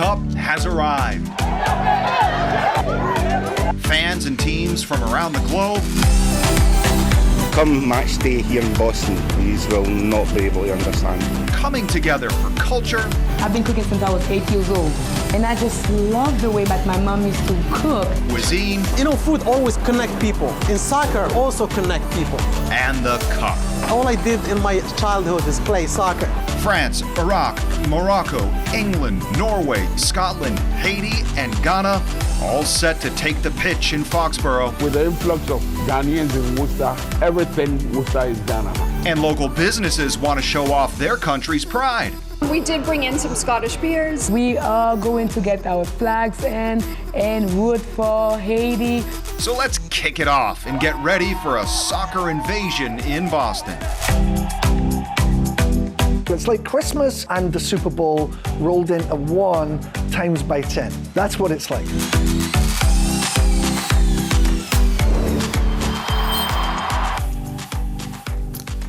Cup has arrived. Fans and teams from around the globe. Come match day here in Boston, you will not be able to understand. Coming together for culture. I've been cooking since I was 8 years old. And I just love the way that my mom used to cook. Cuisine. You know, food always connects people. In soccer, also connect people. And the cup. All I did in my childhood is play soccer. France, Iraq, Morocco, England, Norway, Scotland, Haiti, and Ghana all set to take the pitch in Foxborough. With the influx of Ghanaians in Worcester, everything Worcester is Ghana. And local businesses want to show off their country's pride. We did bring in some Scottish beers. We are going to get our flags and root for Haiti. So let's kick it off and get ready for a soccer invasion in Boston. It's like Christmas and the Super Bowl rolled into one times by 10. That's what it's like.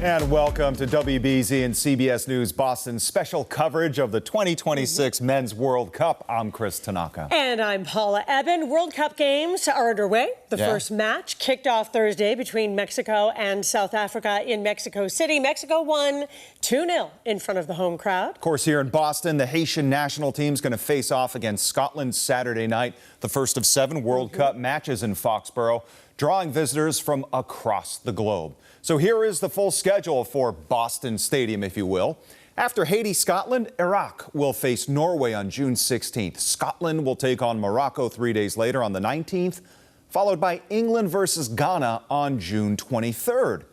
And welcome to WBZ and CBS News Boston's special coverage of the 2026 Men's World Cup. I'm Chris Tanaka. And I'm Paula Eben. World Cup games are underway. The first match kicked off Thursday between Mexico and South Africa in Mexico City. Mexico won 2-0 in front of the home crowd. Of course, here in Boston, the Haitian national team is going to face off against Scotland Saturday night, the first of 7 World Cup matches in Foxborough, drawing visitors from across the globe. So here is the full schedule for Boston Stadium, if you will. After Haiti, Scotland, Iraq will face Norway on June 16th. Scotland will take on Morocco 3 days later on the 19th, followed by England versus Ghana on June 23rd.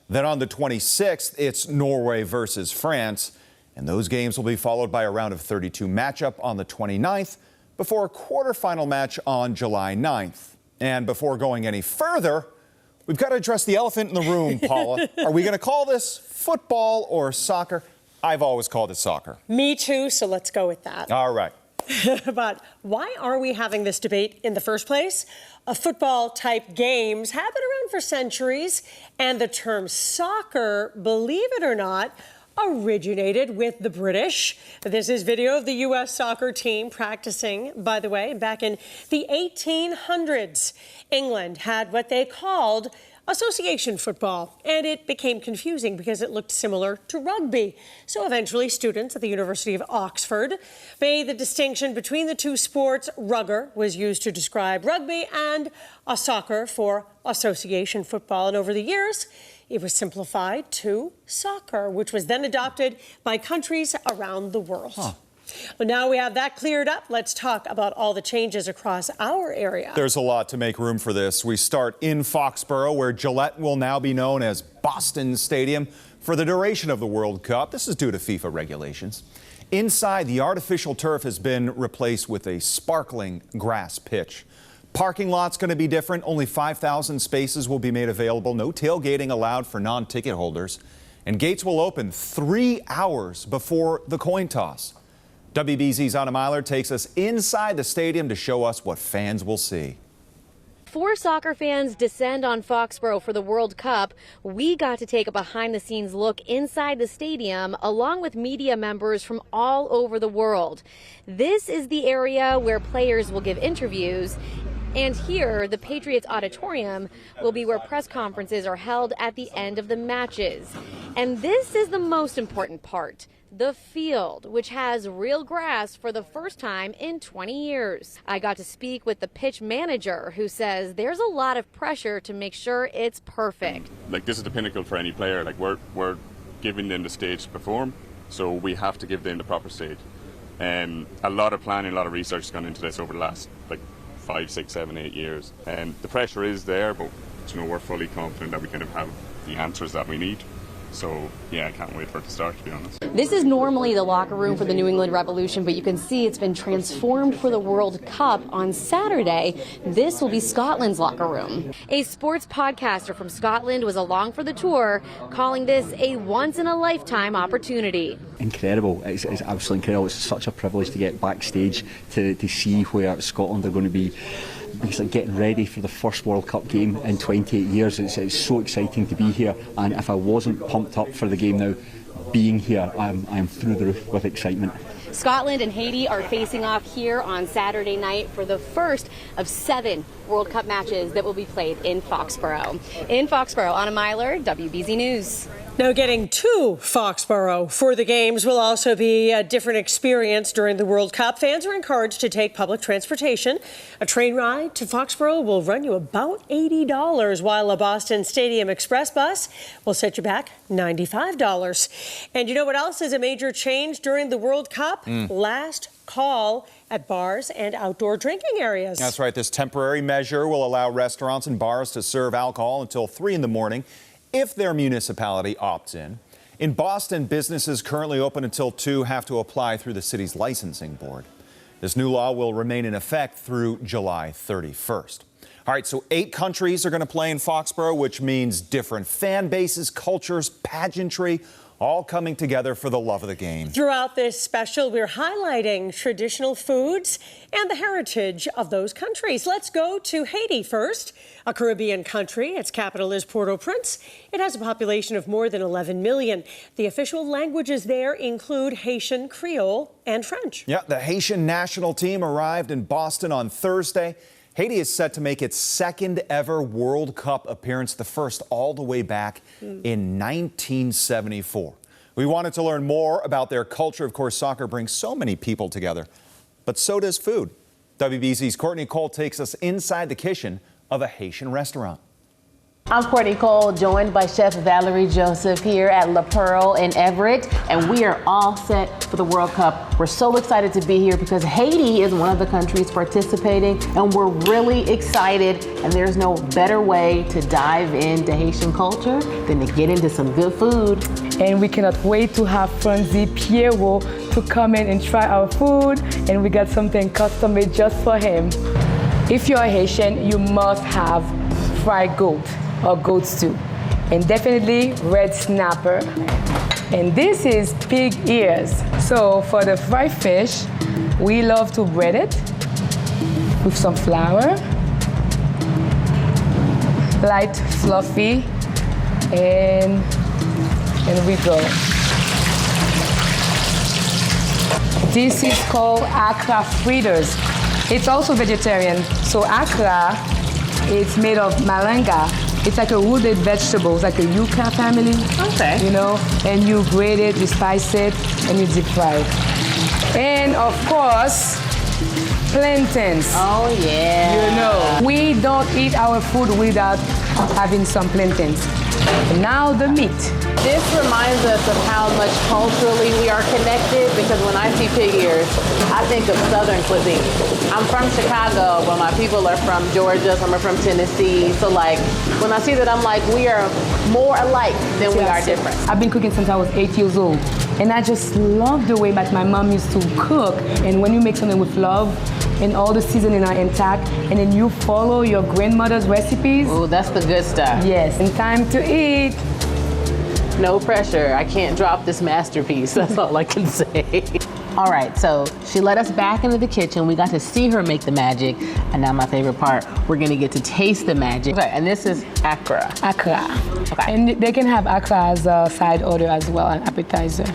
Then on the 26th, it's Norway versus France, and those games will be followed by a round of 32 matchup on the 29th before a quarterfinal match on July 9th. And before going any further, we've got to address the elephant in the room, Paula. Are we going to call this football or soccer? I've always called it soccer. Me too, so let's go with that. All right. But why are we having this debate in the first place? Football-type games have been around for centuries, and the term soccer, believe it or not, originated with the British. This is video of the U.S. soccer team practicing, by the way, back in the 1800s. England had what they called association football, and it became confusing because it looked similar to rugby. So eventually students at the University of Oxford made the distinction between the two sports. Rugger was used to describe rugby and a soccer for association football. And over the years, it was simplified to soccer, which was then adopted by countries around the world. Well, now we have that cleared up. Let's talk about all the changes across our area. There's a lot to make room for this. We start in Foxborough, where Gillette will now be known as Boston Stadium for the duration of the World Cup. This is due to FIFA regulations. Inside, the artificial turf has been replaced with a sparkling grass pitch. Parking lot's going to be different. Only 5,000 spaces will be made available. No tailgating allowed for non-ticket holders. And gates will open 3 hours before the coin toss. WBZ's Anna Myler takes us inside the stadium to show us what fans will see. 4 soccer fans descend on Foxborough for the World Cup. We got to take a behind-the-scenes look inside the stadium, along with media members from all over the world. This is the area where players will give interviews. And here, the Patriots Auditorium will be where press conferences are held at the end of the matches. And this is the most important part. The field, which has real grass for the first time in 20 years. I got to speak with the pitch manager, who says there's a lot of pressure to make sure it's perfect. Like, this is the pinnacle for any player. Like, we're giving them the stage to perform, so we have to give them the proper stage. And a lot of planning, a lot of research has gone into this over the last 5, 6, 7, 8 years. And the pressure is there, but we're fully confident that we kind of have the answers that we need. So, yeah, I can't wait for it to start, to be honest. This is normally the locker room for the New England Revolution, but you can see it's been transformed for the World Cup on Saturday. This will be Scotland's locker room. A sports podcaster from Scotland was along for the tour, calling this a once-in-a-lifetime opportunity. Incredible. It's absolutely incredible. It's such a privilege to get backstage to see where Scotland are going to be basically getting ready for the first World Cup game in 28 years. It's so exciting to be here, and if I wasn't pumped up for the game now, being here, I'm through the roof with excitement. Scotland and Haiti are facing off here on Saturday night for the first of 7 World Cup matches that will be played in Foxborough. In Foxborough, Anna Myler, WBZ News. Now, getting to Foxborough for the games will also be a different experience during the World Cup. Fans are encouraged to take public transportation. A train ride to Foxborough will run you about $80, while a Boston Stadium Express bus will set you back $95. And you know what else is a major change during the World Cup? Last call at bars and outdoor drinking areas. That's right. This temporary measure will allow restaurants and bars to serve alcohol until 3 in the morning. If their municipality opts in. In Boston, businesses currently open until 2 have to apply through the city's licensing board. This new law will remain in effect through July 31st. All right, so 8 countries are going to play in Foxborough, which means different fan bases, cultures, pageantry, all coming together for the love of the game. Throughout this special, we're highlighting traditional foods and the heritage of those countries. Let's go to Haiti first, a Caribbean country. Its capital is Port-au-Prince. It has a population of more than 11 million. The official languages there include Haitian, Creole, and French. Yeah, the Haitian national team arrived in Boston on Thursday. Haiti is set to make its 2nd ever World Cup appearance, the first all the way back in 1974. We wanted to learn more about their culture. Of course, soccer brings so many people together, but so does food. WBZ's Courtney Cole takes us inside the kitchen of a Haitian restaurant. I'm Courtney Cole, joined by Chef Valerie Joseph here at La Pearl in Everett, and we are all set for the World Cup. We're so excited to be here because Haiti is one of the countries participating, and we're really excited, and there's no better way to dive into Haitian culture than to get into some good food. And we cannot wait to have Franzi Pierrot to come in and try our food, and we got something custom made just for him. If you're a Haitian, you must have fried goat or goat stew, and definitely red snapper. And this is pig ears. So for the fried fish, we love to bread it with some flour, light, fluffy, and we go. This is called Accra fritters. It's also vegetarian. So Accra, it's made of malanga. It's like a wooded vegetable, it's like a yucca family. Okay. You know, and you grate it, you spice it, and you deep fry it. And of course, plantains. Oh yeah. You know, we don't eat our food without having some plantains. And now the meat. This reminds us of how much culturally we are connected, because when I see pig ears, I think of Southern cuisine. I'm from Chicago, but my people are from Georgia, some are from Tennessee. So like, when I see that, I'm like, we are more alike than we are different. I've been cooking since I was 8 years old. And I just love the way that my mom used to cook. And when you make something with love, and all the seasoning are intact, and then you follow your grandmother's recipes. Oh, that's the good stuff. Yes, and time to eat. No pressure. I can't drop this masterpiece. That's all I can say. All right, so she let us back into the kitchen. We got to see her make the magic. And now my favorite part, we're gonna get to taste the magic. Okay, and this is Accra. Accra. Okay. And they can have Accra as a side order as well, an appetizer.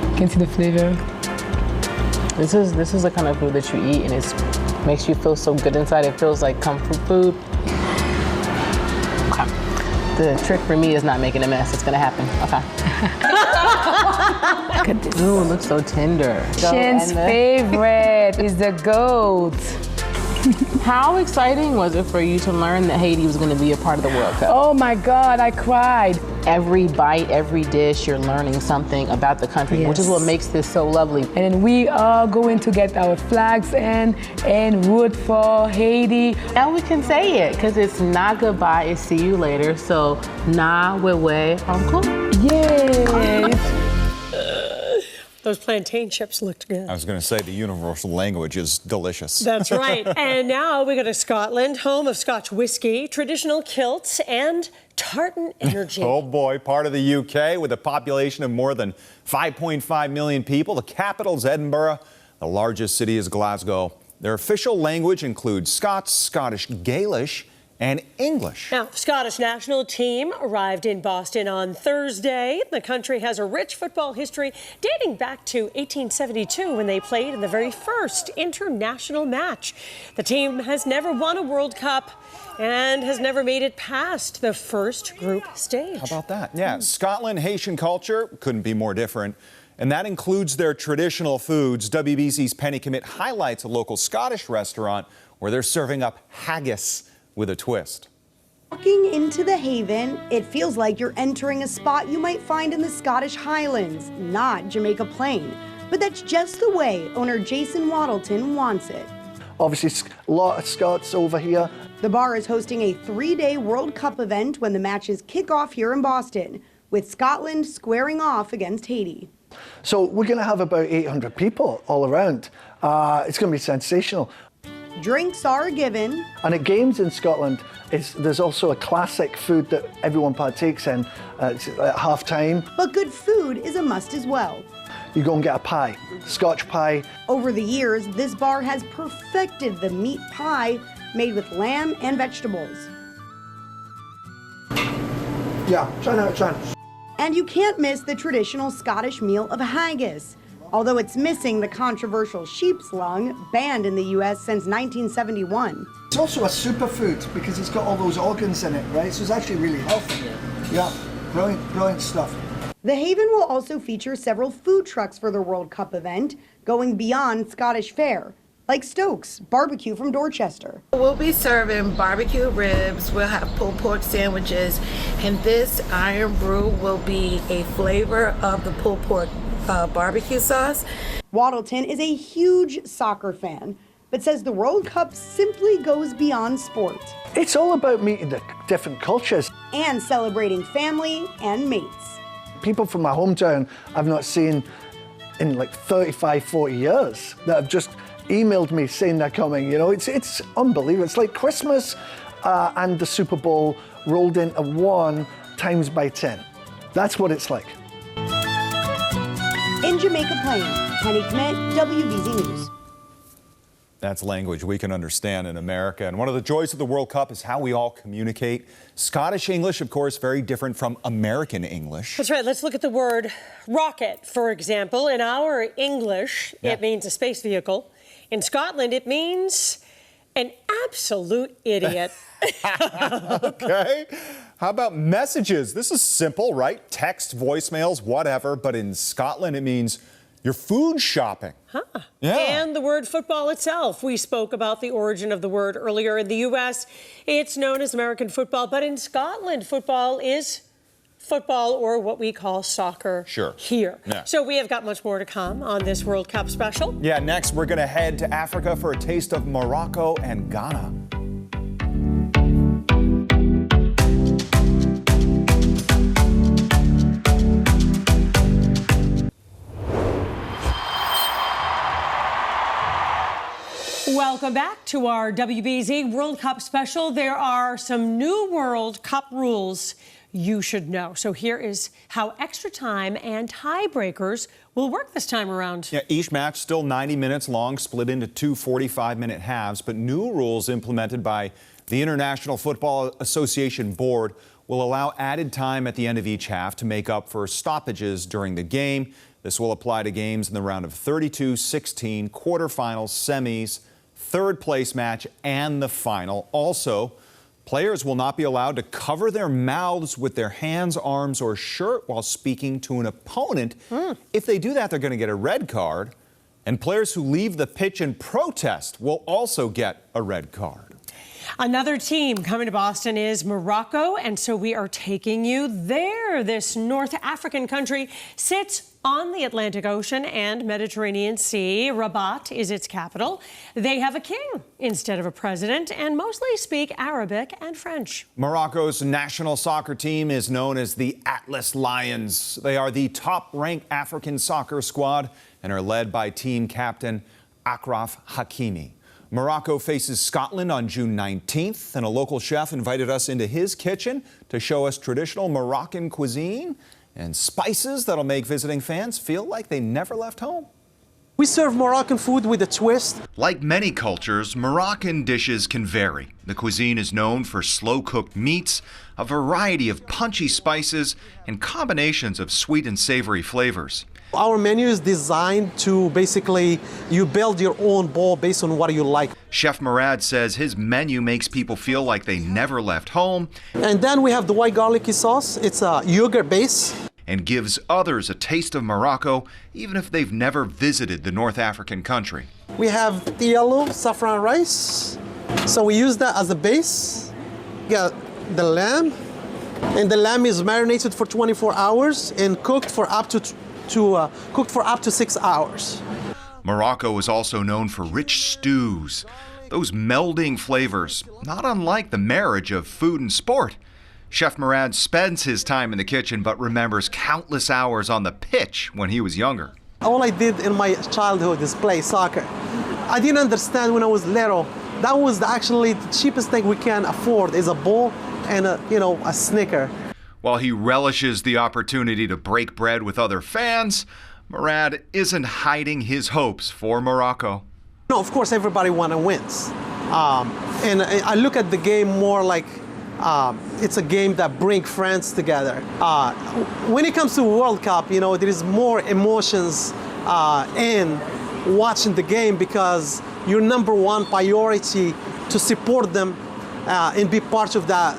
You can see the flavor. This is the kind of food that you eat and it makes you feel so good inside. It feels like comfort food. Okay. The trick for me is not making a mess. It's gonna happen. Okay. Look at this. Ooh, it looks so tender. Shin's favorite is the goat. How exciting was it for you to learn that Haiti was going to be a part of the World Cup? Oh my God, I cried. Every bite, every dish, you're learning something about the country, Yes. which is what makes this so lovely. And then we are going to get our flags and root for Haiti. Now we can say it, because it's not goodbye, it's see you later. So, na wewe uncle. Yay! Those plantain chips looked good. I was going to say the universal language is delicious. That's right. And now we go to Scotland, home of Scotch whiskey, traditional kilts, and tartan energy. Oh boy, part of the UK with a population of more than 5.5 million people. The capital's Edinburgh. The largest city is Glasgow. Their official language includes Scots, Scottish Gaelish, and English. Now, the Scottish national team arrived in Boston on Thursday. The country has a rich football history dating back to 1872 when they played in the very first international match. The team has never won a World Cup and has never made it past the first group stage. How about that? Yeah, Scotland, Haitian culture couldn't be more different. And that includes their traditional foods. WBZ's Penny Commit highlights a local Scottish restaurant where they're serving up haggis with a twist. Walking into the Haven, it feels like you're entering a spot you might find in the Scottish Highlands, not Jamaica Plain. But that's just the way owner Jason Waddleton wants it. Obviously, a lot of Scots over here. The bar is hosting a 3-day World Cup event when the matches kick off here in Boston, with Scotland squaring off against Haiti. So we're going to have about 800 people all around. It's going to be sensational. Drinks are given. And at games in Scotland, there's also a classic food that everyone partakes in at half-time. But good food is a must as well. You go and get a pie, Scotch pie. Over the years, this bar has perfected the meat pie made with lamb and vegetables. Yeah, try now. And you can't miss the traditional Scottish meal of haggis. Although it's missing the controversial sheep's lung, banned in the US since 1971. It's also a superfood because it's got all those organs in it, right? So it's actually really healthy. Yeah, brilliant stuff. The Haven will also feature several food trucks for the World Cup event, going beyond Scottish fare, like Stokes Barbecue from Dorchester. We'll be serving barbecue ribs, we'll have pulled pork sandwiches, and this iron brew will be a flavor of the pulled pork barbecue sauce. Waddleton is a huge soccer fan, but says the World Cup simply goes beyond sport. It's all about meeting the different cultures. And celebrating family and mates. People from my hometown I've not seen in like 35, 40 years that have just emailed me saying they're coming. You know, it's unbelievable. It's like Christmas and the Super Bowl rolled into one times by 10. That's what it's like. In Jamaica Plain, Penny Commit, WBZ News. That's language we can understand in America. And one of the joys of the World Cup is how we all communicate. Scottish English, of course, very different from American English. That's right. Let's look at the word rocket, for example. In our English, it means a space vehicle. In Scotland, it means an absolute idiot. Okay. How about messages? This is simple, right? Text, voicemails, whatever. But in Scotland, it means you're food shopping. Huh. Yeah. And the word football itself. We spoke about the origin of the word earlier. In the U.S., it's known as American football. But in Scotland, football is football, or what we call soccer here. Yeah. So we have got much more to come on this World Cup special. Yeah, next we're going to head to Africa for a taste of Morocco and Ghana. Welcome back to our WBZ World Cup special. There are some new World Cup rules you should know. So here is how extra time and tiebreakers will work this time around. Yeah, each match still 90 minutes long, split into two 45-minute halves, but new rules implemented by the International Football Association Board will allow added time at the end of each half to make up for stoppages during the game. This will apply to games in the round of 32, 16, quarterfinals, semis, third place match, and the final. Also, players will not be allowed to cover their mouths with their hands, arms, or shirt while speaking to an opponent. If they do that, they're going to get a red card. And players who leave the pitch in protest will also get a red card. Another team coming to Boston is Morocco, and so we are taking you there. This North African country sits on the Atlantic Ocean and Mediterranean Sea. Rabat is its capital. They have a king instead of a president and mostly speak Arabic and French. Morocco's national soccer team is known as the Atlas Lions. They are the top-ranked African soccer squad and are led by team captain Achraf Hakimi. Morocco faces Scotland on June 19th, and a local chef invited us into his kitchen to show us traditional Moroccan cuisine and spices that'll make visiting fans feel like they never left home. We serve Moroccan food with a twist. Like many cultures, Moroccan dishes can vary. The cuisine is known for slow-cooked meats, a variety of punchy spices, and combinations of sweet and savory flavors. Our menu is designed to basically, you build your own bowl based on what you like. Chef Murad says his menu makes people feel like they never left home. And then we have the white garlicky sauce. It's a yogurt base. And gives others a taste of Morocco, even if they've never visited the North African country. We have the yellow saffron rice. So we use that as a base. Got the lamb. And the lamb is marinated for 24 hours and cooked for up to 6 hours. Morocco is also known for rich stews, those melding flavors, not unlike the marriage of food and sport. Chef Murad spends his time in the kitchen but remembers countless hours on the pitch when he was younger. All I did in my childhood is play soccer. I didn't understand when I was little. That was actually the cheapest thing we can afford is a ball and a Snicker. While he relishes the opportunity to break bread with other fans, Murad isn't hiding his hopes for Morocco. No, of course everybody wants to win. And I look at the game more like it's a game that brings friends together. When it comes to World Cup, there is more emotions in watching the game because your number one priority to support them and be part of that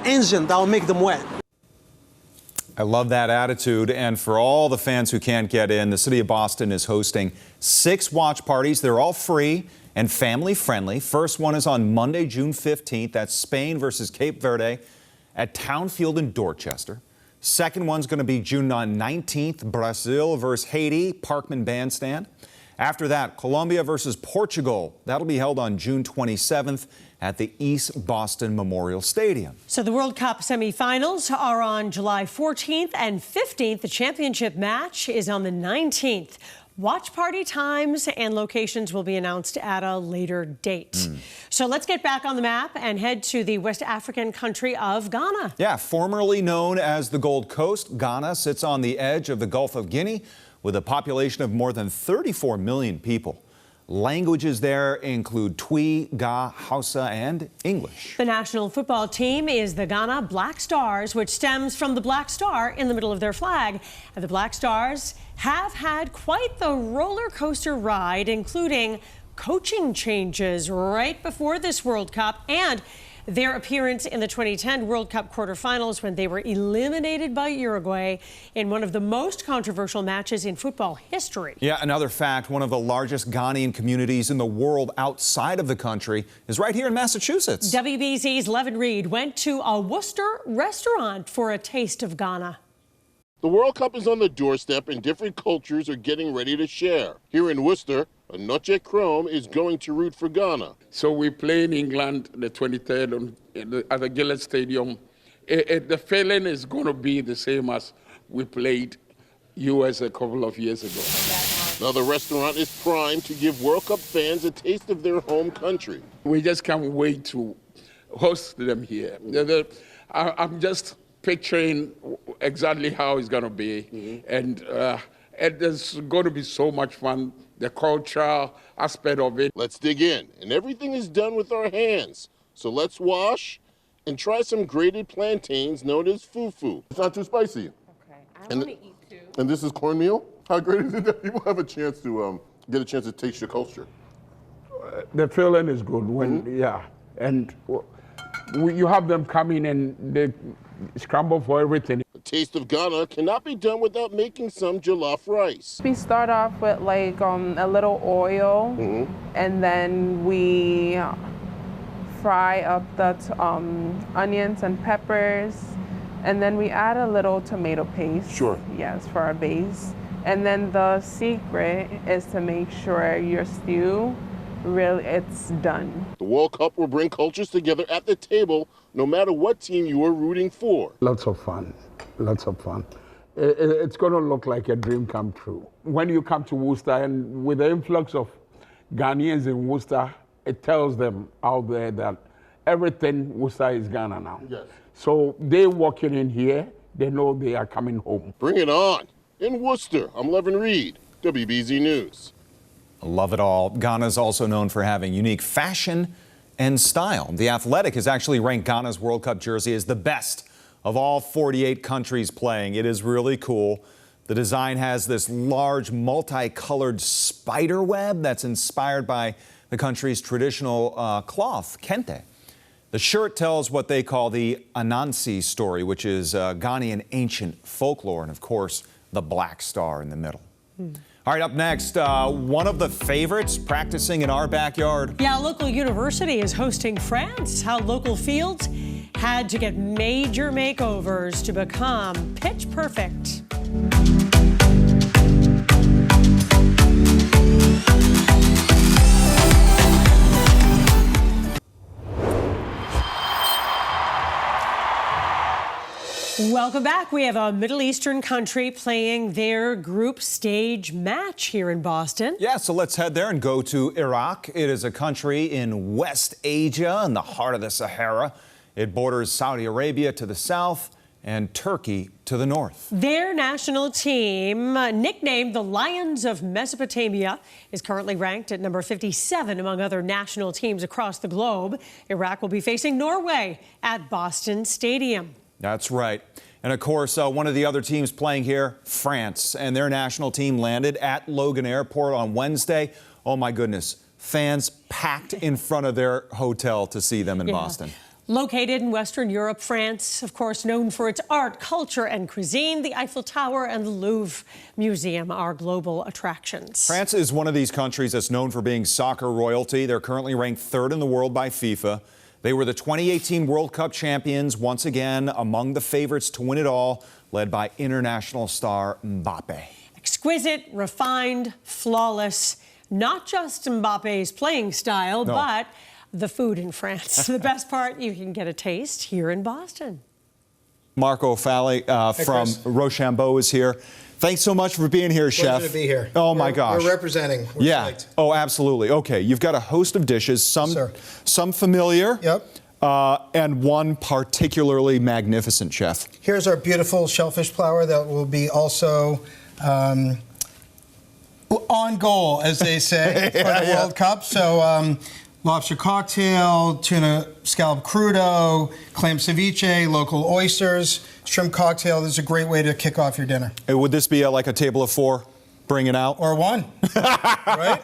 engine that will make them win. I love that attitude. And for all the fans who can't get in, the city of Boston is hosting 6 watch parties. They're all free and family friendly. First one is on Monday, June 15th. That's Spain versus Cape Verde at Town Field in Dorchester. Second one's going to be June 19th, Brazil versus Haiti, Parkman Bandstand. After that, Colombia versus Portugal. That'll be held on June 27th at the East Boston Memorial Stadium. So the World Cup semifinals are on July 14th and 15th. The championship match is on the 19th. Watch party times and locations will be announced at a later date. So let's get back on the map and head to the West African country of Ghana. Yeah, formerly known as the Gold Coast, Ghana sits on the edge of the Gulf of Guinea with a population of more than 34 million people. Languages there include Twi, Ga, Hausa, and English. The national football team is the Ghana Black Stars, which stems from the Black Star in the middle of their flag. And the Black Stars have had quite the roller coaster ride, including coaching changes right before this World Cup and their appearance in the 2010 World Cup quarterfinals when they were eliminated by Uruguay in one of the most controversial matches in football history. Yeah, another fact, one of the largest Ghanaian communities in the world outside of the country is right here in Massachusetts. WBZ's Levin Reed went to a Worcester restaurant for a taste of Ghana. The World Cup is on the doorstep and different cultures are getting ready to share. Here in Worcester, Anoche Chrome is going to root for Ghana. So we play in England the 23rd at the Gillett Stadium. The feeling is going to be the same as we played US a couple of years ago. Now the restaurant is primed to give World Cup fans a taste of their home country. We just can't wait to host them here. I'm just picturing exactly how it's going to be. And there's going to be so much fun. The cultural aspect of it. Let's dig in. And everything is done with our hands. So let's wash and try some grated plantains known as fufu. It's not too spicy. Okay, I want to eat too. And this is cornmeal? How great is it that people have a chance to get a chance to taste your culture? The feeling is good when, and you have them coming and they scramble for everything. The taste of Ghana cannot be done without making some jollof rice. We start off with like a little oil, and then we fry up the onions and peppers, and then we add a little tomato paste. Sure. Yes, for our base. And then the secret is to make sure your stew really it's done. The World Cup will bring cultures together at the table, no matter what team you are rooting for. Lots of fun. It's going to look like a dream come true. When you come to Worcester, and with the influx of Ghanaians in Worcester, it tells them out there that everything Worcester is Ghana now. Yes. So they walking in here, they know they are coming home. Bring it on. In Worcester, I'm Levin Reed, WBZ News. Love it all. Ghana is also known for having unique fashion and style. The Athletic has actually ranked Ghana's World Cup jersey as the best of all 48 countries playing. It is really cool. The design has this large multicolored spider web that's inspired by the country's traditional cloth, kente. The shirt tells what they call the Anansi story, which is Ghanaian ancient folklore, and of course, the black star in the middle. All right, up next, one of the favorites practicing in our backyard. Yeah, a local university is hosting France. How local fields had to get major makeovers to become pitch perfect. Welcome back. We have a Middle Eastern country playing their group stage match here in Boston. Yeah, so let's head there and go to Iraq. It is a country in West Asia, in the heart of the Sahara. It borders Saudi Arabia to the south and Turkey to the north. Their national team, nicknamed the Lions of Mesopotamia, is currently ranked at number 57 among other national teams across the globe. Iraq will be facing Norway at Boston Stadium. That's right. And of course, one of the other teams playing here, France, and their national team landed at Logan Airport on Wednesday. Oh my goodness, fans packed in front of their hotel to see them in Boston. Located in Western Europe, France, of course, known for its art, culture, and cuisine, the Eiffel Tower and the Louvre Museum are global attractions. France is one of these countries that's known for being soccer royalty. They're currently ranked third in the world by FIFA. They were the 2018 World Cup champions, once again among the favorites to win it all, led by international star Mbappe. Exquisite, refined, flawless, not just Mbappe's playing style, but the food in France. The best part, you can get a taste here in Boston. Marco Fally from Rochambeau is here. Thanks so much for being here, Chef. Pleasure to be here. Oh, my gosh. We're representing. We're psyched. Oh, absolutely. Okay, you've got a host of dishes, some familiar, and one particularly magnificent, Chef. Here's our beautiful shellfish flour that will be also on goal, as they say, for the World Cup. So lobster cocktail, tuna scallop crudo, clam ceviche, local oysters, shrimp cocktail. This is a great way to kick off your dinner. Would this be like a table of four? Bring it out? Or one, right?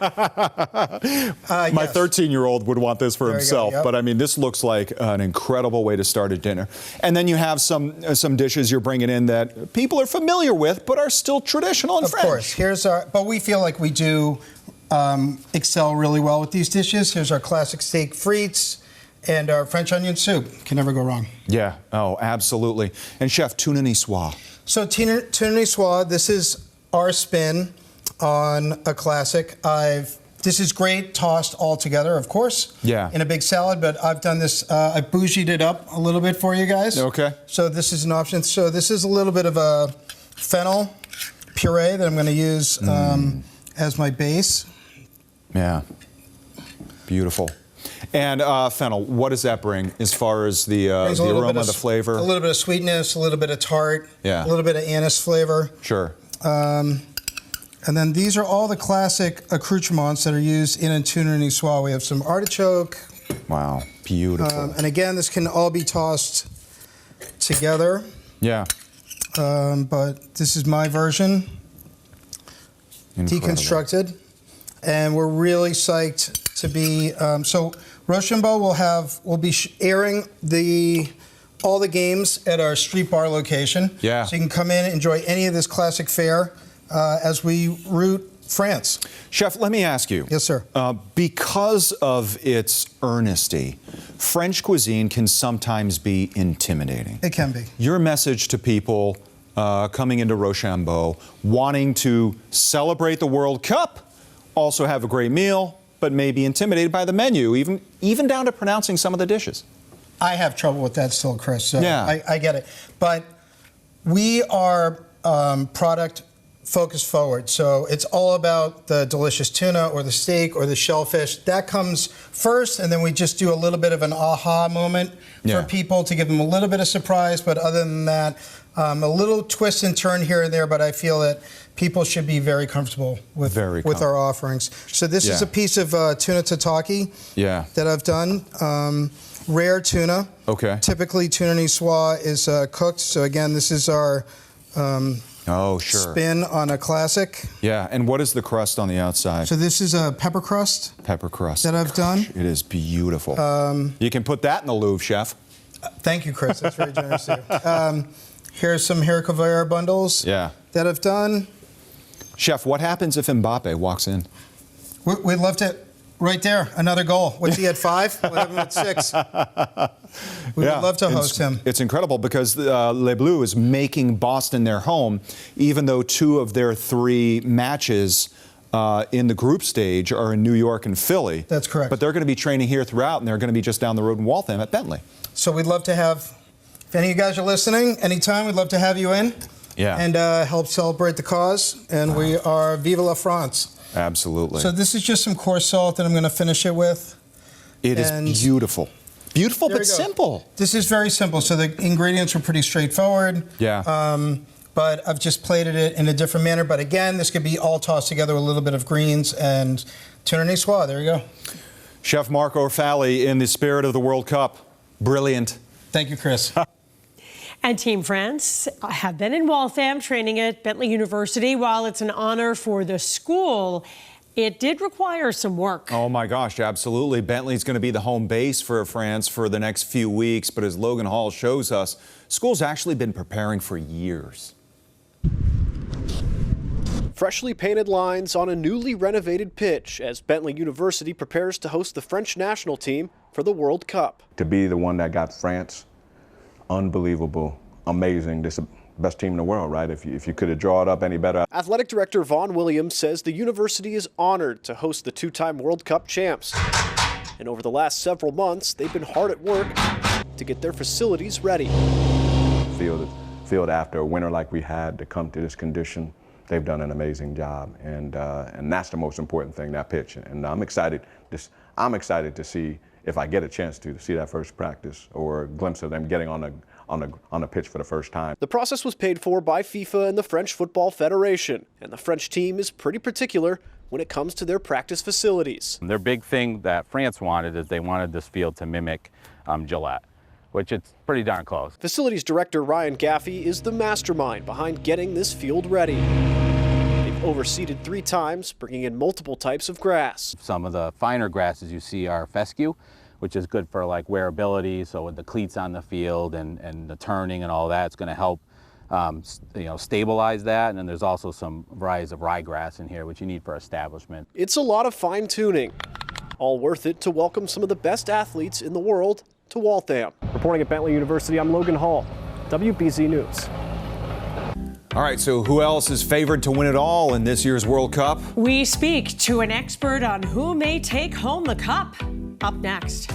My 13-year-old would want this for himself, but I mean, this looks like an incredible way to start a dinner. And then you have some dishes you're bringing in that people are familiar with, but are still traditional and French. Of course. Here's our, but we feel like we do excel really well with these dishes. Here's our classic steak frites and our French onion soup. Can never go wrong. Yeah. Oh, absolutely. And Chef, tuna niçoise. So tuna niçoise, this is our spin on a classic. This is great tossed all together, of course. Yeah. In a big salad, but I've done this. I bougie'd it up a little bit for you guys. Okay. So this is an option. So this is a little bit of a fennel puree that I'm going to use as my base. Yeah. Beautiful. And fennel, what does that bring as far as the aroma, the flavor? A little bit of sweetness, a little bit of tart, a little bit of anise flavor. Sure. And then these are all the classic accoutrements that are used in a tuna niçoise. We have some artichoke. Wow, beautiful. And again, this can all be tossed together. Yeah. But this is my version. Incredible. Deconstructed. And we're really psyched to be, so Rochambeau will be airing all the games at our street bar location. Yeah. So you can come in and enjoy any of this classic fare as we root France. Chef, let me ask you. Yes, sir. Because of its earnesty, French cuisine can sometimes be intimidating. It can be. Your message to people coming into Rochambeau, wanting to celebrate the World Cup, also have a great meal, but may be intimidated by the menu, even down to pronouncing some of the dishes. I have trouble with that still, Chris, so yeah. I get it. But we are product focused forward. So it's all about the delicious tuna or the steak or the shellfish. That comes first, and then we just do a little bit of an aha moment for people to give them a little bit of surprise. But other than that, a little twist and turn here and there, but I feel that people should be very comfortable with our offerings. So this is a piece of tuna tataki that I've done. Rare tuna. Okay. Typically, tuna niçoise is cooked. So again, this is our spin on a classic. Yeah, and what is the crust on the outside? So this is a pepper crust. Pepper crust. That I've done. It is beautiful. You can put that in the Louvre, chef. Thank you, Chris. That's very generous of you. Here's some haricot vert bundles that I've done. Chef, what happens if Mbappe walks in? We'd love to. Right there, another goal. What's he at 5? We'll have him at 6. We would love to host him. It's incredible because Les Bleus is making Boston their home, even though 2 of their 3 matches in the group stage are in New York and Philly. That's correct. But they're going to be training here throughout, and they're going to be just down the road in Waltham at Bentley. So we'd love to have, if any of you guys are listening, anytime, we'd love to have you in and help celebrate the cause. And we are Vive la France. Absolutely. So this is just some coarse salt that I'm going to finish it with. It is beautiful. Beautiful but simple. This is very simple. So the ingredients are pretty straightforward. Yeah. But I've just plated it in a different manner. But again, this could be all tossed together with a little bit of greens and tuna niçoise. There you go. Chef Mark Orfali, in the spirit of the World Cup, brilliant. Thank you, Chris. And Team France have been in Waltham training at Bentley University. While it's an honor for the school, it did require some work. Oh my gosh, absolutely. Bentley's going to be the home base for France for the next few weeks. But as Logan Hall shows us, school's actually been preparing for years. Freshly painted lines on a newly renovated pitch as Bentley University prepares to host the French national team for the World Cup. To be the one that got France, unbelievable, amazing. This is the best team in the world, right? If you could have drawn it up any better. Athletic Director Vaughn Williams says the university is honored to host the 2-time World Cup champs. And over the last several months, they've been hard at work to get their facilities ready. Field after a winter like we had to come to this condition, they've done an amazing job. And that's the most important thing, that pitch. And I'm excited to see if I get a chance to see that first practice or a glimpse of them getting on the pitch for the first time. The process was paid for by FIFA and the French Football Federation, and the French team is pretty particular when it comes to their practice facilities. Their big thing that France wanted is they wanted this field to mimic Gillette, which it's pretty darn close. Facilities Director Ryan Gaffey is the mastermind behind getting this field ready. Overseeded 3 times, bringing in multiple types of grass. Some of the finer grasses you see are fescue, which is good for like wearability. So with the cleats on the field and the turning and all that, it's going to help stabilize that. And then there's also some varieties of ryegrass in here, which you need for establishment. It's a lot of fine tuning, all worth it to welcome some of the best athletes in the world to Waltham. Reporting at Bentley University, I'm Logan Hall, WBZ News. All right, so who else is favored to win it all in this year's World Cup? We speak to an expert on who may take home the cup. Up next.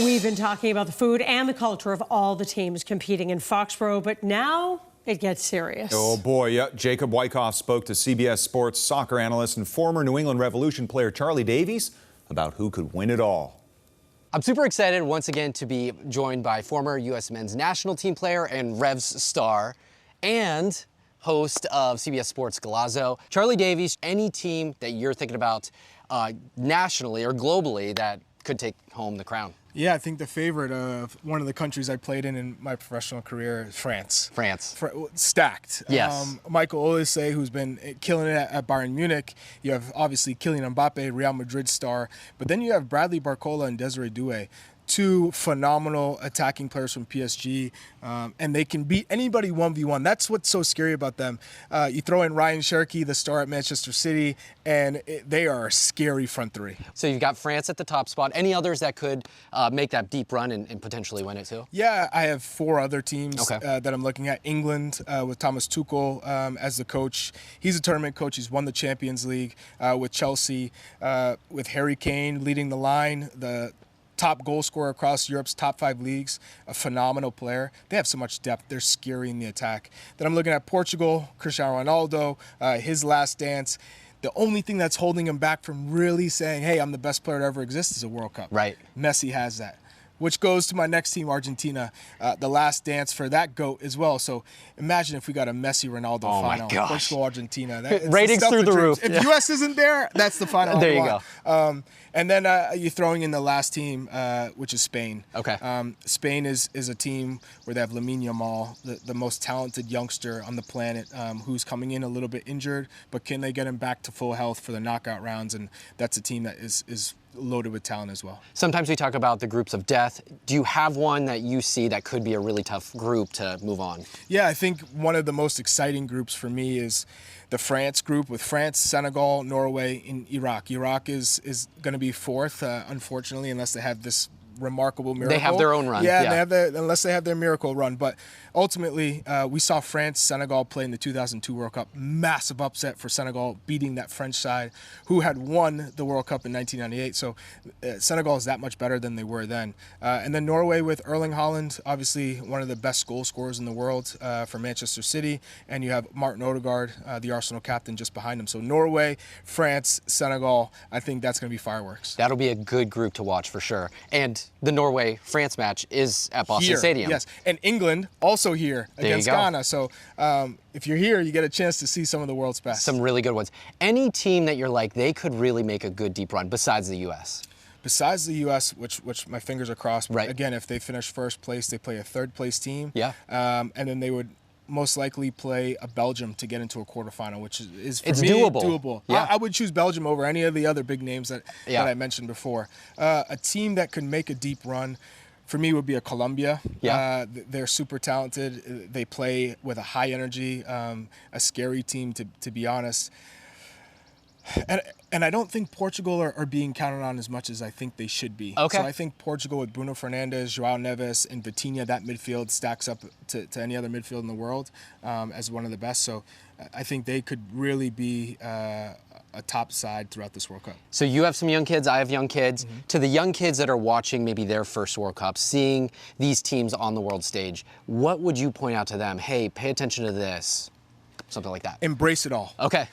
We've been talking about the food and the culture of all the teams competing in Foxborough, but now it gets serious. Oh boy, yeah. Jacob Wyckoff spoke to CBS Sports soccer analyst and former New England Revolution player Charlie Davies about who could win it all. I'm super excited once again to be joined by former U.S. men's national team player and Revs star and host of CBS Sports Galazzo, Charlie Davies. Any team that you're thinking about nationally or globally that could take home the crown? Yeah, I think the favorite of one of the countries I played in my professional career is France. Stacked. Yes. Michael Olise, who's been killing it at Bayern Munich. You have obviously Kylian Mbappe, Real Madrid star. But then you have Bradley Barcola and Desiree Doué. two phenomenal attacking players from PSG, and they can beat anybody 1v1. That's what's so scary about them. You throw in Ryan Cherki, the star at Manchester City, and they are a scary front three. So you've got France at the top spot. Any others that could make that deep run and potentially win it too? Yeah, I have 4 other teams that I'm looking at. England with Thomas Tuchel as the coach. He's a tournament coach. He's won the Champions League with Chelsea, with Harry Kane leading the line, the top goal scorer across Europe's top 5 leagues, a phenomenal player. They have so much depth. They're scary in the attack. Then I'm looking at Portugal, Cristiano Ronaldo, his last dance. The only thing that's holding him back from really saying, hey, I'm the best player to ever exist is a World Cup. Right. Messi has that. Which goes to my next team, Argentina, the last dance for that GOAT as well. So imagine if we got a Messi-Ronaldo final. My gosh. Portugal-Argentina. Ratings through the roof. If U.S. isn't there, that's the final. There you go. And then you're throwing in the last team, which is Spain. Okay. Spain is a team where they have Lamine Yamal, the most talented youngster on the planet, who's coming in a little bit injured, but can they get him back to full health for the knockout rounds? And that's a team that is loaded with talent as well. Sometimes we talk about the groups of death. Do you have one that you see that could be a really tough group to move on? Yeah, I think one of the most exciting groups for me is the France group with France, Senegal, Norway, and Iraq. Iraq is going to be 4th, unfortunately, unless they have this remarkable miracle. They have their own run. Yeah. Unless they have their miracle run. But ultimately, we saw France, Senegal play in the 2002 World Cup. Massive upset for Senegal, beating that French side who had won the World Cup in 1998. So Senegal is that much better than they were then. And then Norway with Erling Haaland, obviously one of the best goal scorers in the world for Manchester City. And you have Martin Odegaard, the Arsenal captain, just behind him. So Norway, France, Senegal, I think that's going to be fireworks. That'll be a good group to watch for sure. And the Norway-France match is at Boston Stadium. Yes, and England also here against Ghana. So if you're here, you get a chance to see some of the world's best. Some really good ones. Any team that you're like, they could really make a good deep run besides the U.S.? Besides the U.S., which my fingers are crossed. Right. Again, if they finish first place, they play a 3rd place team. Yeah. And then they would most likely play a Belgium to get into a quarterfinal, which is for it's me, doable. Yeah. I would choose Belgium over any of the other big names that I mentioned before. A team that could make a deep run for me would be a Colombia. Yeah. They're super talented. They play with a high energy, a scary team to be honest. And I don't think Portugal are being counted on as much as I think they should be. Okay. So I think Portugal with Bruno Fernandes, João Neves, and Vitinha, that midfield stacks up to any other midfield in the world as one of the best. So I think they could really be a top side throughout this World Cup. So you have some young kids, I have young kids. Mm-hmm. To the young kids that are watching maybe their first World Cup, seeing these teams on the world stage, what would you point out to them? Hey, pay attention to this. Something like that. Embrace it all. Okay.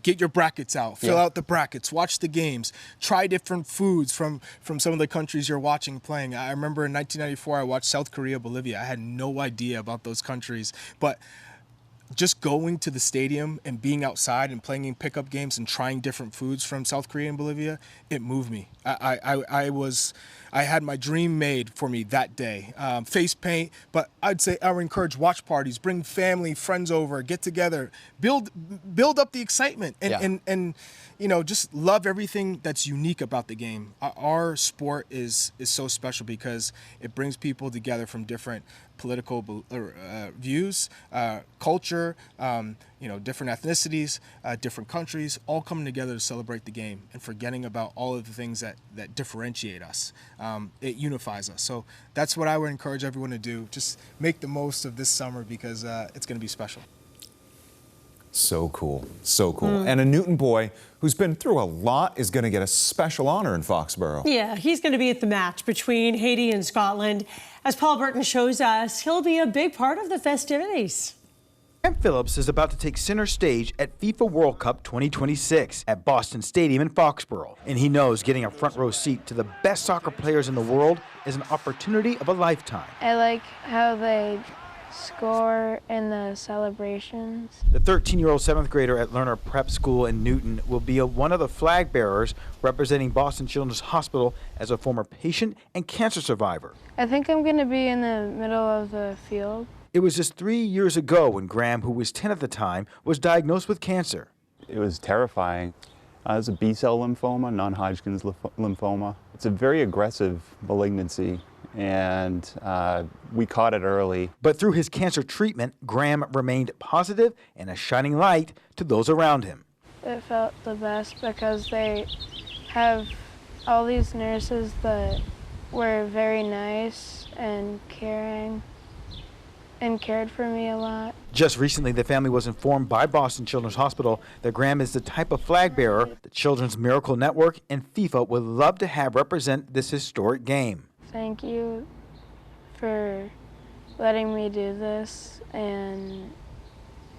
Get your brackets out. Fill out the brackets. Watch the games. Try different foods from some of the countries you're watching playing. I remember in 1994, I watched South Korea, Bolivia. I had no idea about those countries. But just going to the stadium and being outside and playing in pickup games and trying different foods from South Korea and Bolivia, it moved me. I had my dream made for me that day. Face paint, but I'd say I would encourage watch parties, bring family, friends over, get together, build up the excitement, and just love everything that's unique about the game. Our sport is so special because it brings people together from different political views, culture, different ethnicities, different countries, all coming together to celebrate the game and forgetting about all of the things that differentiate us. It unifies us. So that's what I would encourage everyone to do. Just make the most of this summer because it's going to be special. So cool. So cool. And a Newton boy who's been through a lot is going to get a special honor in Foxborough. Yeah, he's going to be at the match between Haiti and Scotland. As Paul Burton shows us, he'll be a big part of the festivities. Graham Phillips is about to take center stage at FIFA World Cup 2026 at Boston Stadium in Foxborough. And he knows getting a front row seat to the best soccer players in the world is an opportunity of a lifetime. I like how they score in the celebrations. The 13-year-old 7th grader at Lerner Prep School in Newton will be one of the flag bearers representing Boston Children's Hospital as a former patient and cancer survivor. I think I'm going to be in the middle of the field. It was just 3 years ago when Graham, who was 10 at the time, was diagnosed with cancer. It was terrifying. It was a B-cell lymphoma, non-Hodgkin's lymphoma. It's a very aggressive malignancy, and we caught it early. But through his cancer treatment, Graham remained positive and a shining light to those around him. It felt the best because they have all these nurses that were very nice and caring and cared for me a lot. Just recently, the family was informed by Boston Children's Hospital that Graham is the type of flag bearer the Children's Miracle Network and FIFA would love to have represent this historic game. Thank you for letting me do this, and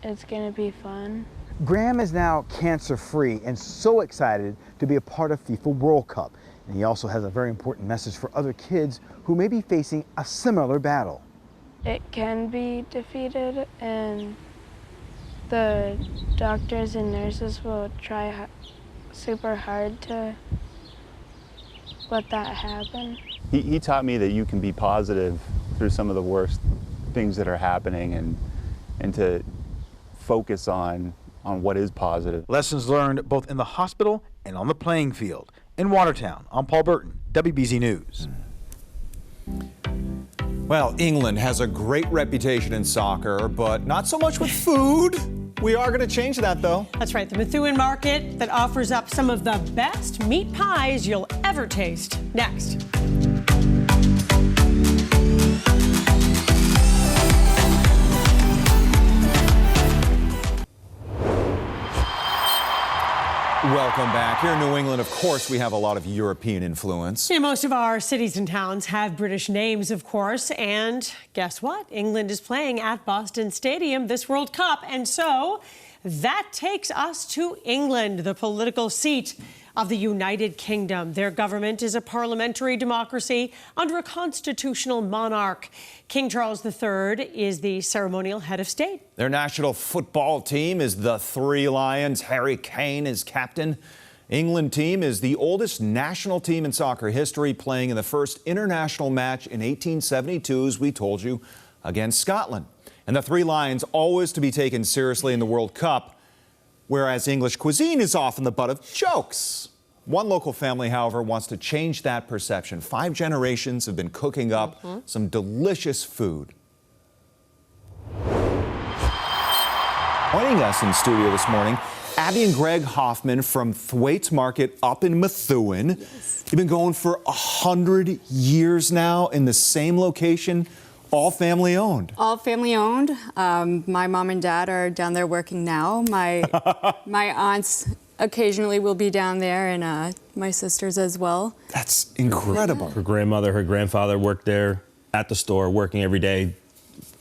it's going to be fun. Graham is now cancer-free and so excited to be a part of FIFA World Cup. And he also has a very important message for other kids who may be facing a similar battle. It can be defeated, and the doctors and nurses will try super hard to let that happen. He taught me that you can be positive through some of the worst things that are happening, and to focus on what is positive. Lessons learned both in the hospital and on the playing field. In Watertown, I'm Paul Burton, WBZ News. Well, England has a great reputation in soccer, but not so much with food. We are going to change that, though. That's right. The Methuen Market that offers up some of the best meat pies you'll ever taste. Next. Welcome back. Here in New England, of course, we have a lot of European influence. Yeah, most of our cities and towns have British names, of course. And guess what? England is playing at Boston Stadium this World Cup. And so that takes us to England, the political seat of the United Kingdom. Their government is a parliamentary democracy under a constitutional monarch. King Charles III is the ceremonial head of state. Their national football team is the Three Lions. Harry Kane is captain. England team is the oldest national team in soccer history, playing in the first international match in 1872, as we told you, against Scotland. And the Three Lions always to be taken seriously in the World Cup, whereas English cuisine is often the butt of jokes. One local family, however, wants to change that perception. 5 generations have been cooking up some delicious food. Joining us in studio this morning, Abby and Greg Hoffman from Thwaites Market up in Methuen. Yes. You've been going for 100 years now in the same location. All family owned. All family owned. My mom and dad are down there working now. My aunts occasionally will be down there, and my sisters as well. That's incredible. Yeah. Her grandmother, her grandfather worked there at the store, working every day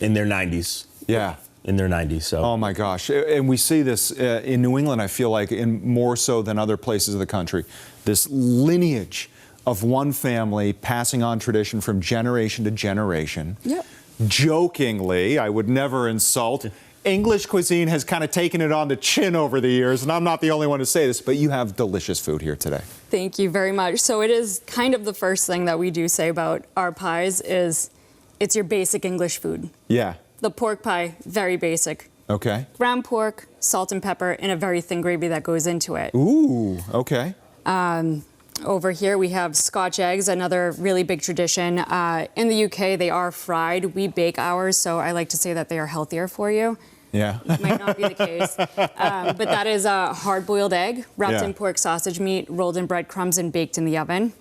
in their 90s. Yeah. In their 90s. So. Oh my gosh. And we see this in New England, I feel like, in more so than other places of the country. This lineage of one family passing on tradition from generation to generation. Yep. Jokingly, I would never insult, English cuisine has kind of taken it on the chin over the years, and I'm not the only one to say this, but you have delicious food here today. Thank you very much. So it is kind of the first thing that we do say about our pies is it's your basic English food. Yeah. The pork pie, very basic. Okay. Ground pork, salt and pepper, and a very thin gravy that goes into it. Ooh, okay. Over here we have Scotch eggs, another really big tradition. In the UK, they are fried. We bake ours, so I like to say that they are healthier for you. Yeah. It might not be the case. But that is a hard-boiled egg wrapped in pork sausage meat, rolled in breadcrumbs and baked in the oven.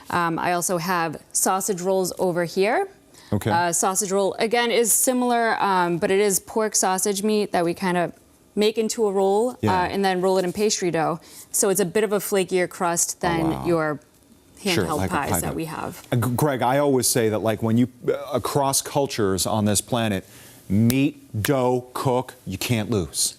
I also have sausage rolls over here. Okay. Sausage roll, again, is similar, but it is pork sausage meat that we kind of make into a roll and then roll it in pastry dough. So it's a bit of a flakier crust than your handheld pies that we have. Greg, I always say that, like, when you across cultures on this planet, meat, dough, cook, you can't lose.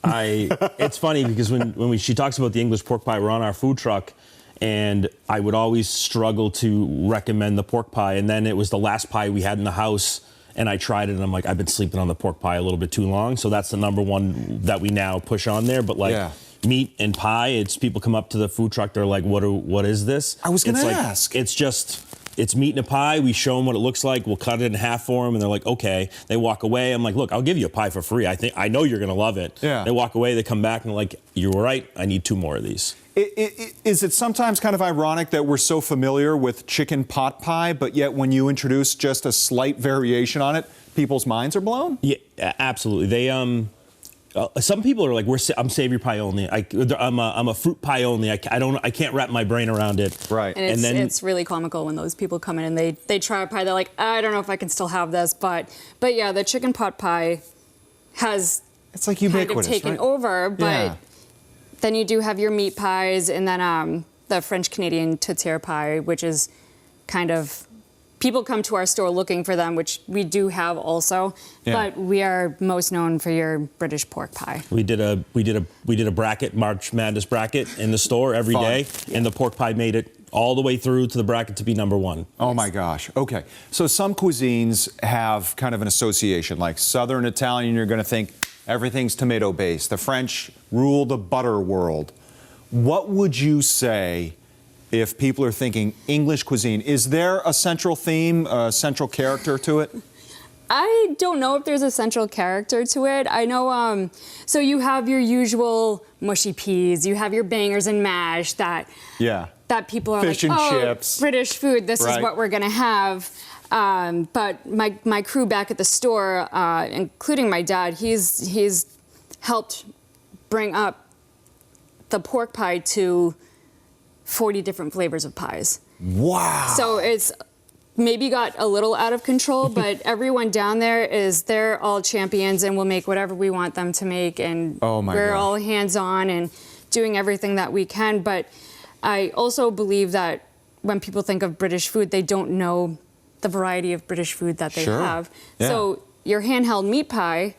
It's funny because when she talks about the English pork pie, we're on our food truck, and I would always struggle to recommend the pork pie, and then it was the last pie we had in the house. And I tried it, and I'm like, I've been sleeping on the pork pie a little bit too long. So that's the number one that we now push on there. But like meat and pie, it's people come up to the food truck, they're like, what is this? I was going to ask. It's just it's meat in a pie. We show them what it looks like. We'll cut it in half for them, and they're like, okay. They walk away. I'm like, look, I'll give you a pie for free. I know you're going to love it. Yeah. They walk away. They come back, and they're like, you were right. I need 2 more of these. Is it sometimes kind of ironic that we're so familiar with chicken pot pie, but yet when you introduce just a slight variation on it, people's minds are blown? Yeah, absolutely. They some people are like, I'm savory pie only. I'm a fruit pie only. I can't wrap my brain around it. Right. And it's really comical when those people come in and they try a pie. They're like, I don't know if I can still have this, but yeah, the chicken pot pie has it's like kind of ubiquitous, taken right? over, but Yeah. then you do have your meat pies, and then the French Canadian tourtière pie, which is kind of. People come to our store looking for them, which we do have also, but we are most known for your British pork pie. We did a bracket, March Madness bracket in the store every day, and the pork pie made it all the way through to the bracket to be #1. Oh my gosh. Okay. So some cuisines have kind of an association, like Southern Italian, you're going to think everything's tomato based. The French rule the butter world. What would you say if people are thinking English cuisine? Is there a central theme, a central character to it? I don't know if there's a central character to it. I know, so you have your usual mushy peas, you have your bangers and mash that people are Fish like, and oh, chips. British food, this Right. is what we're gonna have. But my crew back at the store, including my dad, he's helped bring up the pork pie to 40 different flavors of pies. Wow. So it's maybe got a little out of control, but everyone down there they're all champions and we'll make whatever we want them to make, and we're all hands-on and doing everything that we can. But I also believe that when people think of British food, they don't know the variety of British food that they have. Yeah. So your handheld meat pie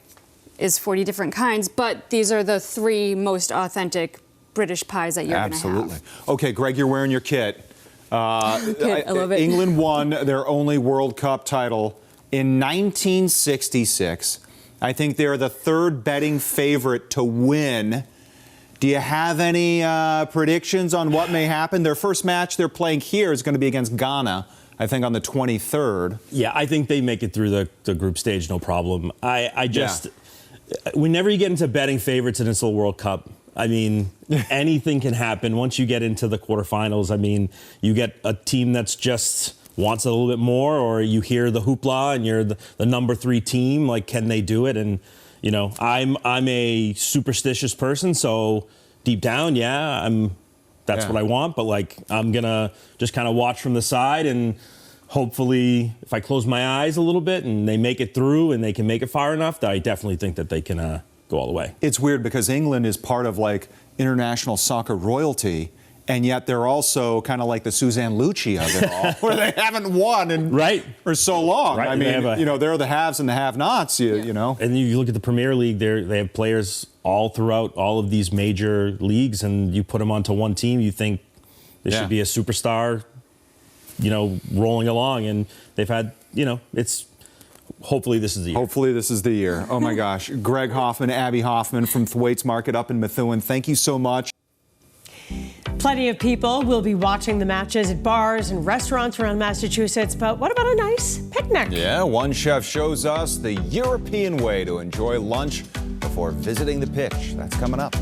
is 40 different kinds, but these are the 3 most authentic British pies that you're going to have. Absolutely. Okay, Greg, you're wearing your kit. I love it. England won their only World Cup title in 1966. I think they're the 3rd betting favorite to win. Do you have any predictions on what may happen? Their first match they're playing here is going to be against Ghana, I think on the 23rd. Yeah, I think they make it through the group stage, no problem. Whenever you get into betting favorites in this little World Cup, I mean, anything can happen. Once you get into the quarterfinals, I mean, you get a team that's just wants a little bit more, or you hear the hoopla and you're the #3 team. Like, can they do it? And, you know, I'm a superstitious person, so deep down, that's what I want. But, like, I'm going to just kind of watch from the side, and hopefully if I close my eyes a little bit and they make it through and they can make it far enough, that I definitely think that they can go all the way. It's weird because England is part of like international soccer royalty, and yet they're also kind of like the Suzanne Lucci of it all, where they haven't won for so long. Right. I mean, they're the haves and the have-nots, you know. And you look at the Premier League, they have players all throughout all of these major leagues, and you put them onto one team, you think they should be a superstar, rolling along, and they've had, hopefully this is the year. Hopefully this is the year. Oh my gosh. Greg Hoffman, Abby Hoffman from Thwaites Market up in Methuen, thank you so much. Plenty of people will be watching the matches at bars and restaurants around Massachusetts, but what about a nice picnic? Yeah, one chef shows us the European way to enjoy lunch before visiting the pitch. That's coming up.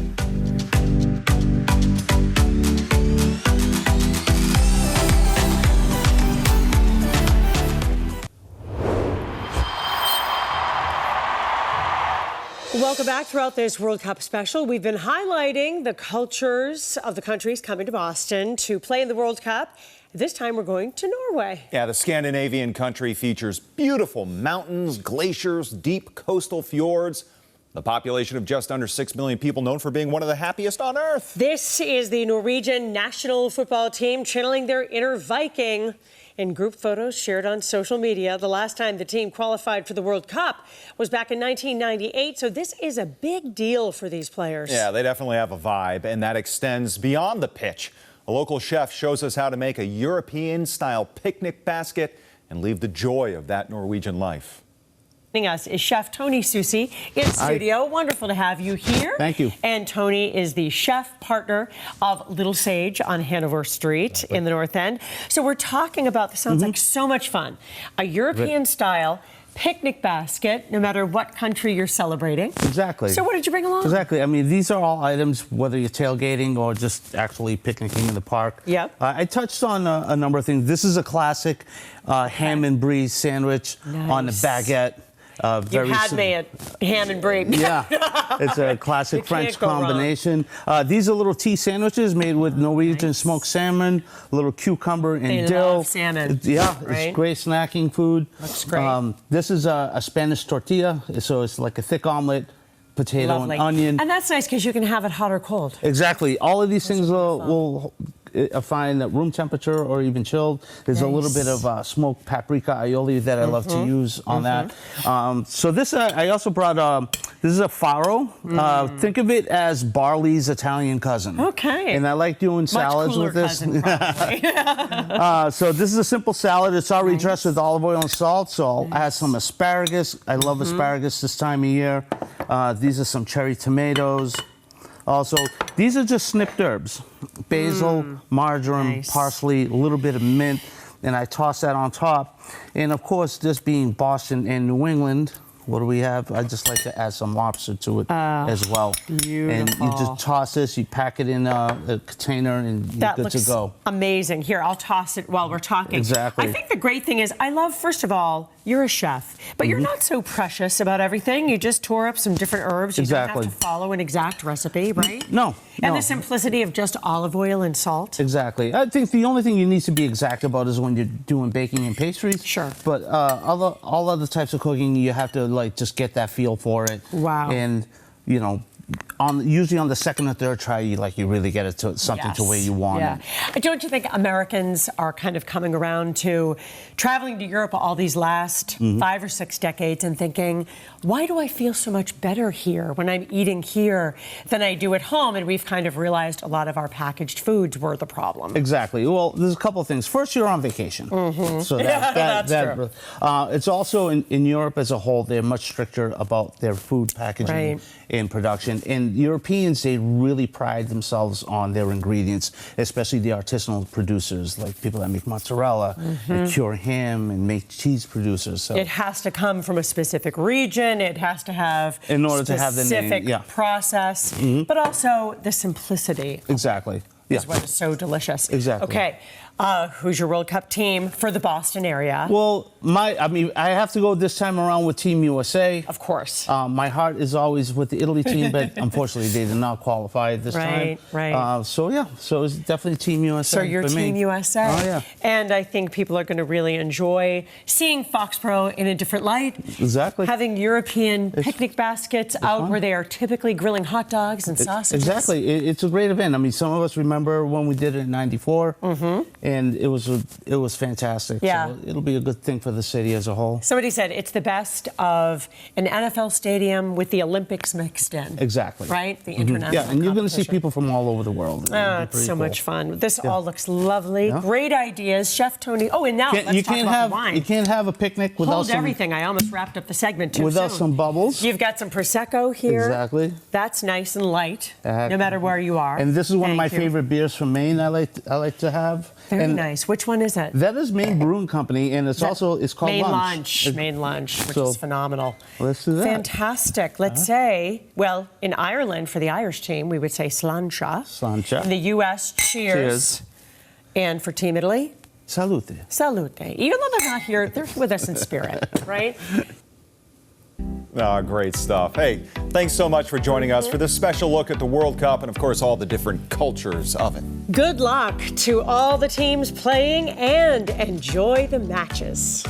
Welcome back. Throughout this World Cup special, we've been highlighting the cultures of the countries coming to Boston to play in the World Cup. This time we're going to Norway. Yeah, the Scandinavian country features beautiful mountains, glaciers, deep coastal fjords. The population of just under 6 million people, known for being one of the happiest on earth. This is the Norwegian national football team channeling their inner Viking. In group photos shared on social media, the last time the team qualified for the World Cup was back in 1998, so this is a big deal for these players. Yeah, they definitely have a vibe, and that extends beyond the pitch. A local chef shows us how to make a European-style picnic basket and leave the joy of that Norwegian life. Joining us is Chef Tony Susi in studio. Wonderful to have you here. Thank you. And Tony is the chef partner of Little Sage on Hanover Street in the North End. So we're talking about, this sounds like so much fun, a European-style picnic basket, no matter what country you're celebrating. Exactly. So what did you bring along? Exactly. I mean, these are all items, whether you're tailgating or just actually picnicking in the park. Yep. I touched on a number of things. This is a classic ham and brie sandwich on a baguette. You had me at ham and brie. Yeah, it's a classic French combination. These are little tea sandwiches made with Norwegian smoked salmon, a little cucumber and dill. Love salmon. Yeah, right? It's great snacking food. Looks great. This is a Spanish tortilla, so it's like a thick omelet, potato and onion. And that's nice because you can have it hot or cold. Exactly. All of these things will find at room temperature or even chilled. There's a little bit of smoked paprika aioli that I love to use on that. So this, I also brought, this is a farro. Think of it as barley's Italian cousin. Okay. And I like doing salads with this. So this is a simple salad. It's already dressed with olive oil and salt, so I'll add some asparagus. I love asparagus this time of year. These are some cherry tomatoes. Also, these are just snipped herbs. Basil, marjoram, parsley, a little bit of mint, and I toss that on top. And of course, this being Boston and New England, what do we have? I just like to add some lobster to it as well. Beautiful. And you just toss this, you pack it in a container, and you're good to go. Amazing. Here, I'll toss it while we're talking. Exactly. I think the great thing is, I love, first of all, you're a chef, but you're not so precious about everything. You just tore up some different herbs. You don't have to follow an exact recipe, right? No. And the simplicity of just olive oil and salt. Exactly. I think the only thing you need to be exact about is when you're doing baking and pastries. Sure. But all other types of cooking, you have to like just get that feel for it. Wow. And you know, usually on the second or third try, you really get it to something to where you want it. Don't you think Americans are kind of coming around to traveling to Europe all these last 5 or 6 decades and thinking, why do I feel so much better here when I'm eating here than I do at home? And we've kind of realized a lot of our packaged foods were the problem. Exactly. Well, there's a couple of things. First, you're on vacation. So that's true. It's also in Europe as a whole, they're much stricter about their food packaging and production. And Europeans, they really pride themselves on their ingredients, especially the artisanal producers, like people that make mozzarella, and cure ham, and make cheese producers. So it has to come from a specific region. It has to have in order to have the name, specific process, but also the simplicity. Exactly. Is what is so delicious. Exactly. Okay. Who's your World Cup team for the Boston area? Well, I have to go this time around with Team USA. Of course. My heart is always with the Italy team, but unfortunately they did not qualify this time. Right. So it's definitely Team USA. So you're Team USA. Oh, yeah. And I think people are going to really enjoy seeing Foxborough in a different light. Exactly. Having European picnic baskets out where they are typically grilling hot dogs and sausages. Exactly. It's a great event. I mean, some of us remember when we did it in '94. And it was fantastic. Yeah. So it'll be a good thing for the city as a whole. Somebody said it's the best of an NFL stadium with the Olympics mixed in. Exactly. Right? The international Yeah, and you're going to see people from all over the world. It's so much fun. This all looks lovely. Yeah. Great ideas. Chef Tony. Oh, and now let's talk about the wine. You can't have a picnic without Hold everything. I almost wrapped up the segment too without soon. some bubbles. You've got some Prosecco here. Exactly. That's nice and light, no matter where you are. And this is one of my favorite beers from Maine I like to have. Very nice. Which one is it? That is Maine Brewing Company, and it's called Maine Lunch. Maine Lunch, which is phenomenal. Let's do that. Fantastic. Let's say, well, in Ireland, for the Irish team, we would say sláinte. Sláinte. In the U.S., cheers. And for Team Italy? Salute. Salute. Even though they're not here, they're with us in spirit, right? Great stuff. Hey, thanks so much for joining us for this special look at the World Cup and, of course, all the different cultures of it. Good luck to all the teams playing and enjoy the matches.